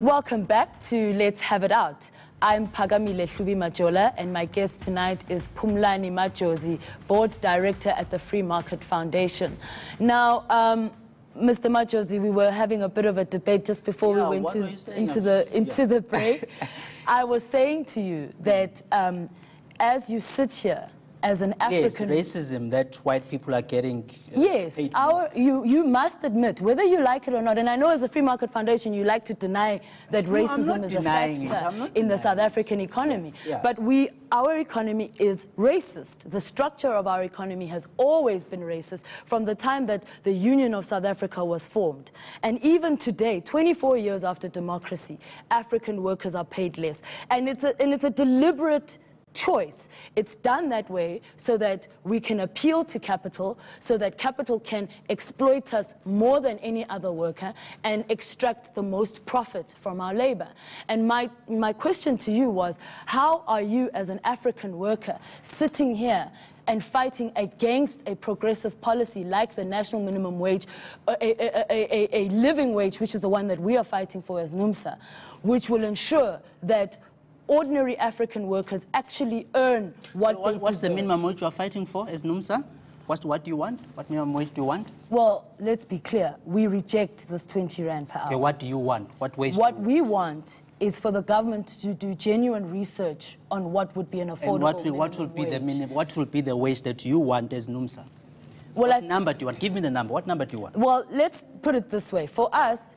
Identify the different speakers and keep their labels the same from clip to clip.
Speaker 1: Welcome back to Let's Have It Out. I'm Pagamile Hlubi Majola, and my guest tonight is Phumlani Madjozi, Board Director at the Free Market Foundation. Now, Mr. Madjozi, we were having a bit of a debate just before we went into the break. I was saying to you that as you sit here, as an African...
Speaker 2: Yes, racism that white people are getting...
Speaker 1: Yes, you must admit, whether you like it or not, and I know as the Free Market Foundation you like to deny that racism is a factor in the South African economy.
Speaker 2: Yeah.
Speaker 1: But our economy is racist. The structure of our economy has always been racist from the time that the Union of South Africa was formed. And even today, 24 years after democracy, African workers are paid less. And it's a deliberate choice. It's done that way so that we can appeal to capital, so that capital can exploit us more than any other worker and extract the most profit from our labor. And my question to you was, how are you as an African worker sitting here and fighting against a progressive policy like the national minimum wage, a living wage, which is the one that we are fighting for as NUMSA, which will ensure that ordinary African workers actually earn what they deserve.
Speaker 2: What's the minimum wage you are fighting for as NUMSA? What do you want? What minimum wage do you want?
Speaker 1: Well, let's be clear. We reject this 20 rand per hour.
Speaker 2: Okay, what do you want? What wage?
Speaker 1: What we want is for the government to do genuine research on what would be an affordable
Speaker 2: and what will be the wage that you want as NUMSA?
Speaker 1: Well,
Speaker 2: what number do you want? Give me the number. What number do you want?
Speaker 1: Well, let's put it this way. For us,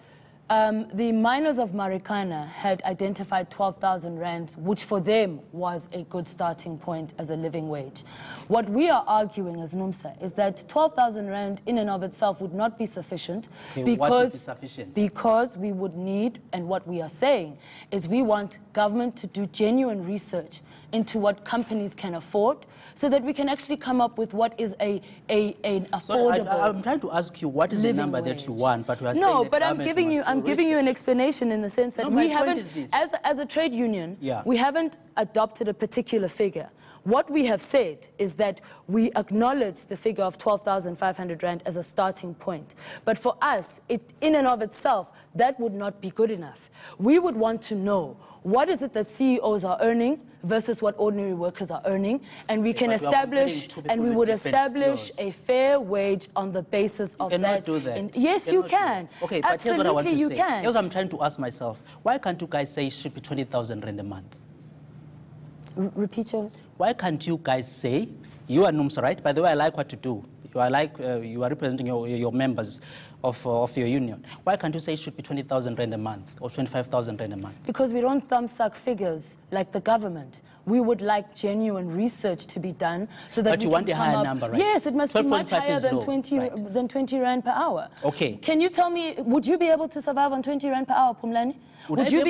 Speaker 1: the miners of Marikana had identified 12,000 rands, which for them was a good starting point as a living wage. What we are arguing as NUMSA is that 12,000 rand in and of itself would not be sufficient, because we would need, and what we are saying is we want government to do genuine research into what companies can afford, so that we can actually come up with what is an affordable.
Speaker 2: I'm trying to ask you what is the number that you want, but we are saying
Speaker 1: no, but I'm giving you an explanation in the sense that we haven't, as a trade union, we haven't adopted a particular figure. What we have said is that we acknowledge the figure of 12,500 rand as a starting point. But for us, in and of itself, that would not be good enough. We would want to know what is it that CEOs are earning versus what ordinary workers are earning, and we can establish, and we would establish a fair wage on the basis of that.
Speaker 2: You cannot do that.
Speaker 1: Yes, you can.
Speaker 2: Okay, but here's what I want to say.
Speaker 1: Can.
Speaker 2: Here's what I'm trying to ask myself. Why can't you guys say it should be 20,000 rand a month?
Speaker 1: Repeat yours.
Speaker 2: Why can't you guys say, you are NUMSA, right? By the way, I like what you do. You are representing your members of your union. Why can't you say it should be 20,000 rand a month or 25,000 rand a month?
Speaker 1: Because we don't thumbsuck figures like the government. We would like genuine research to be done so that
Speaker 2: but you want a higher number, right?
Speaker 1: Yes, it must be much higher than 20 rand per hour.
Speaker 2: Okay.
Speaker 1: Can you tell me, would you be able to survive on 20 rand per hour, Phumlani? Would you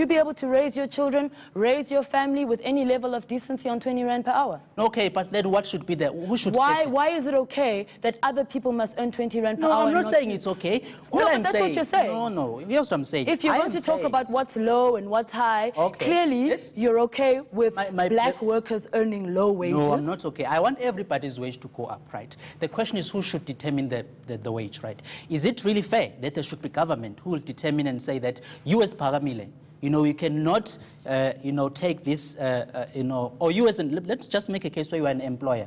Speaker 1: be able to raise your children, raise your family with any level of decency on 20 rand per hour?
Speaker 2: Okay, but then what should be there? Who should set it?
Speaker 1: Why is it okay that other people must earn 20 rand per hour?
Speaker 2: No, I'm not saying it's okay.
Speaker 1: That's what you're saying.
Speaker 2: No, here's what I'm saying.
Speaker 1: If you're going to talk about what's low and what's high, clearly you're okay with black workers earning low wages.
Speaker 2: No, I'm not okay. I want everybody's wage to go up, right? The question is who should determine the wage, right? Is it really fair that there should be government who will determine and say that you as Pagamile, you cannot, take this, or you as let's just make a case where you are an employer.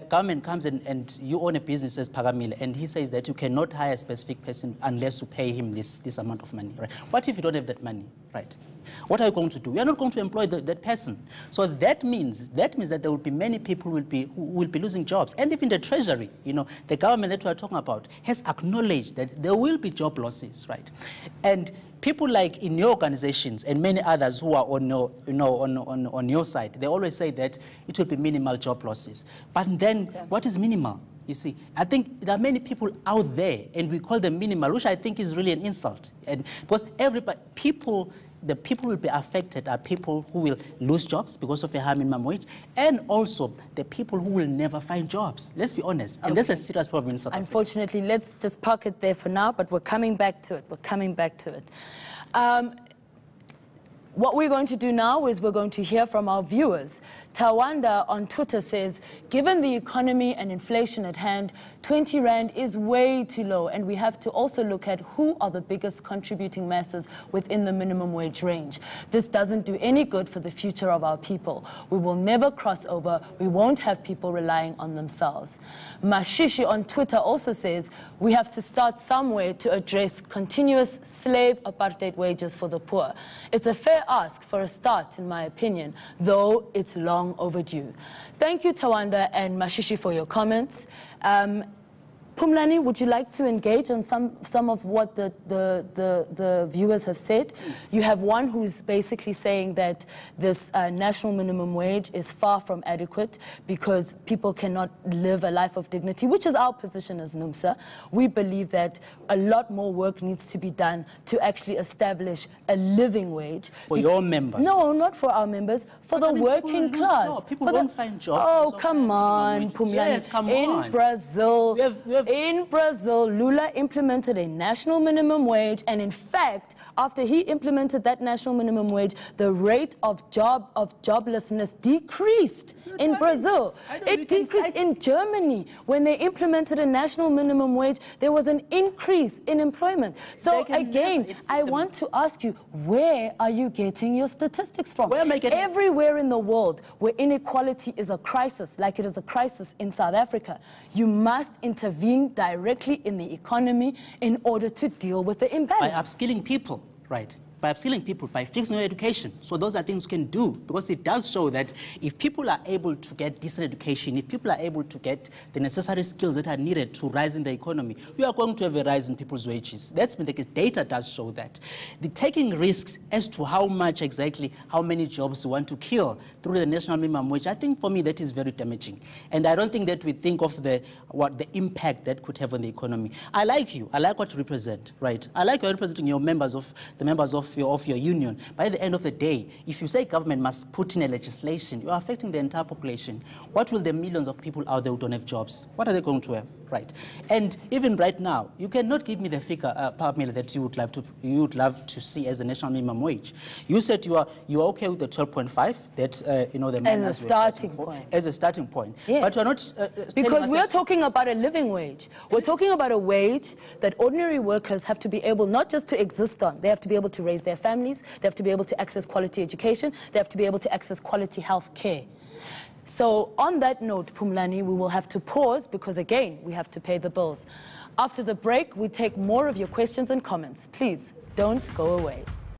Speaker 2: Government comes and you own a business as Pagamile, and he says that you cannot hire a specific person unless you pay him this amount of money, right? What if you don't have that money, right? What are you going to do? You are not going to employ that person. So that means that there will be many people who will be losing jobs. And even the Treasury, the government that we are talking about has acknowledged that there will be job losses, right? And people like in your organizations and many others who are on your side, they always say that it will be minimal job losses. But then what is minimal? You see, I think there are many people out there, and we call them minimal, which I think is really an insult. And because the people will be affected are people who will lose jobs because of a high minimum wage, and also the people who will never find jobs. Let's be honest. And that's a serious problem in South Africa.
Speaker 1: Unfortunately, let's just park it there for now, but we're coming back to it. What we're going to do now is we're going to hear from our viewers. Tawanda on Twitter says, given the economy and inflation at hand, 20 Rand is way too low, and we have to also look at who are the biggest contributing masses within the minimum wage range. This doesn't do any good for the future of our people. We will never cross over. We won't have people relying on themselves. Mashishi on Twitter also says, we have to start somewhere to address continuous slave apartheid wages for the poor. It's a fair ask for a start, in my opinion, though it's long overdue. Thank you, Tawanda and Mashishi, for your comments. Phumlani, would you like to engage on some of what the viewers have said? You have one who's basically saying that this national minimum wage is far from adequate because people cannot live a life of dignity, which is our position as NUMSA. We believe that a lot more work needs to be done to actually establish a living wage.
Speaker 2: For your members?
Speaker 1: No, not for our members, for the working class.
Speaker 2: People don't find jobs.
Speaker 1: Oh, come on, Phumlani.
Speaker 2: Yes, come on.
Speaker 1: In Brazil, Lula implemented a national minimum wage, and in fact, after he implemented that national minimum wage, the rate of joblessness decreased in Brazil. It decreased in Germany. When they implemented a national minimum wage, there was an increase in employment. So again, I want to ask you, where are you getting your statistics from? Everywhere in the world where inequality is a crisis, like it is a crisis in South Africa, you must intervene directly in the economy in order to deal with the imbalance.
Speaker 2: By upskilling people, right? By upskilling people, by fixing their education. So those are things we can do, because it does show that if people are able to get decent education, if people are able to get the necessary skills that are needed to rise in the economy, we are going to have a rise in people's wages. That's been the case. Data does show that. The taking risks as to how much exactly, how many jobs we want to kill through the national minimum wage, I think for me that is very damaging. And I don't think that we think of the impact that could have on the economy. I like you. I like what you represent, right? I like you representing your members of your union. By the end of the day, if you say government must put in a legislation, you are affecting the entire population. What will the millions of people out there who don't have jobs, what are they going to have, right? And even right now, you cannot give me the figure, Pamela, that you would love to see as the national minimum wage. You said you are okay with the 12.5, that the
Speaker 1: as a starting point.
Speaker 2: As a starting point.
Speaker 1: Yes.
Speaker 2: But you're not
Speaker 1: because we're talking about a living wage. We're talking about a wage that ordinary workers have to be able not just to exist on, they have to be able to raise their families, they have to be able to access quality education, they have to be able to access quality health care. So on that note, Phumlani, we will have to pause because, again, we have to pay the bills. After the break, we take more of your questions and comments. Please don't go away.